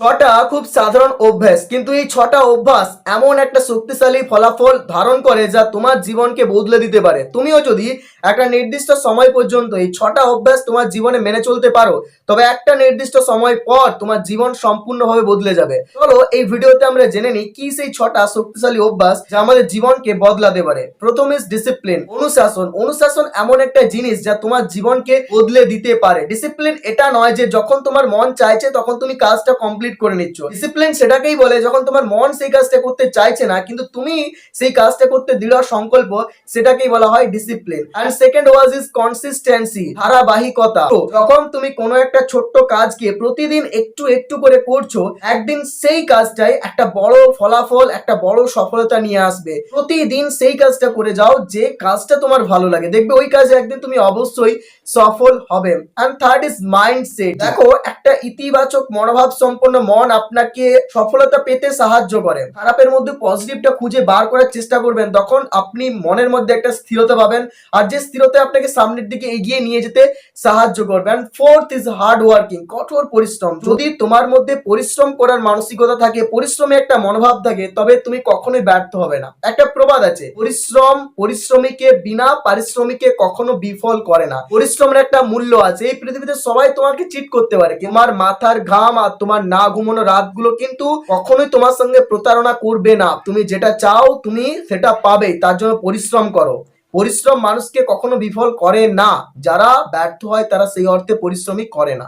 ছটা খুব সাধারণ অভ্যাস, কিন্তু এই ছটা অভ্যাস এমন একটা শক্তিশালী ফলাফল ধারণ করে যা তোমার জীবনকে বদলে দিতে পারে। তুমিও যদি একটা নির্দিষ্ট সময় পর্যন্ত এই ছটা অভ্যাস তোমার জীবনে মেনে চলতে পারো, তবে একটা নির্দিষ্ট সময় পর তোমার জীবন সম্পূর্ণভাবে বদলে যাবে। চলো এই ভিডিওতে আমরা জেনে নিই কি সেই ছটা শক্তিশালী অভ্যাস যা আমাদের জীবনকে বদলাতে পারে। প্রথম ইজ ডিসিপ্লিন, অনুশাসন। অনুশাসন এমন একটা জিনিস যা তোমার জীবনকে বদলে দিতে পারে। ডিসিপ্লিন এটা নয় যে যখন তোমার মন চাইছে তখন তুমি কাজটা কমপ্লিট করে নিচ্ছ। ডিসিপ্লিন সেটাকেই বলে যখন তোমার মন সেই কাজটা করতে চাইছে না কিন্তু তুমি সেই কাজটা করতে দৃঢ় সংকল্প, সেটাকেই বলা হয় discipline. And second was is consistency, ধারাবাহিকতা। তো যখন তুমি কোনো একটা ছোট্ট কাজকে প্রতিদিন একটু একটু করে করছো, একদিন সেই কাজটাই একটা বড় ফলাফল, একটা বড় সফলতা নিয়ে আসবে। প্রতিদিন সেই কাজটা করে যাও যে কাজটা তোমার ভালো লাগে, দেখবে ওই কাজে একদিন তুমি অবশ্যই সফল হবে। And third is mindset. দেখো, একটা ইতিবাচক মনোভাব সম্পন্ন মন আপনাকে সফলতা পেতে সাহায্য করে। খারাপের মধ্যে পজিটিভটা খুঁজে বার করার চেষ্টা করবেন, তখন আপনি মনের মধ্যে একটা স্থিরতা পাবেন, আর যে স্থিরতা আপনাকে সামনের দিকে এগিয়ে নিয়ে যেতে সাহায্য করবেন। ফোর্থ ইজ হার্ড ওয়ার্কিং, কঠোর পরিশ্রম। যদি তোমার মধ্যে পরিশ্রম করার মানসিকতা থাকে, পরিশ্রমে একটা মনোভাব থাকে, তবে তুমি কখনোই ব্যর্থ হবে না। একটা প্রবাদ আছে, পরিশ্রম পরিশ্রমীকে বিনা পারিশ্রমিকে কখনো বিফল করে না। পরিশ্রমের একটা মূল্য আছে। এই পৃথিবীতে সবাই তোমাকে চিট করতে পারে, তোমার মাথার ঘাম আর তোমার না ঘুমানো রাতগুলো কিন্তু কখনোই তোমার সঙ্গে প্রতারণা করবে না। তুমি যেটা চাও তুমি সেটা পাবে, তার জন্য পরিশ্রম করো। পরিশ্রম মানুষকে কখনো বিফল করে না, যারা ব্যর্থ হয় তারা সেই অর্থে পরিশ্রমই করে না।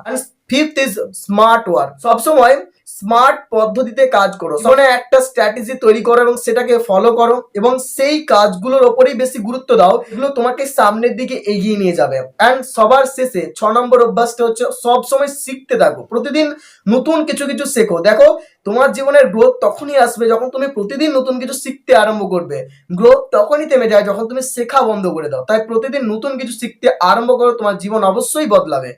ফিফথ ইজ স্মার্ট ওয়ার্ক, সবসময় স্মার্ট পদ্ধতিতে কাজ করো। মানে একটা স্ট্র্যাটেজি তৈরি করো এবং সেটাকে ফলো করো, এবং সেই কাজগুলোর ওপরেই বেশি গুরুত্ব দাও, এগুলো তোমাকে সামনের দিকে এগিয়ে নিয়ে যাবে। অ্যান্ড সবার শেষে 6 নম্বর অভ্যাসটা হচ্ছে সবসময় শিখতে থাকো। প্রতিদিন নতুন কিছু কিছু শেখো। দেখো, তোমার জীবনের গ্রোথ তখনই আসবে যখন তুমি প্রতিদিন নতুন কিছু শিখতে আরম্ভ করবে। গ্রোথ তখনই থেমে যায় যখন তুমি শেখা বন্ধ করে দাও। তাই প্রতিদিন নতুন কিছু শিখতে আরম্ভ করো, তোমার জীবন অবশ্যই বদলাবে।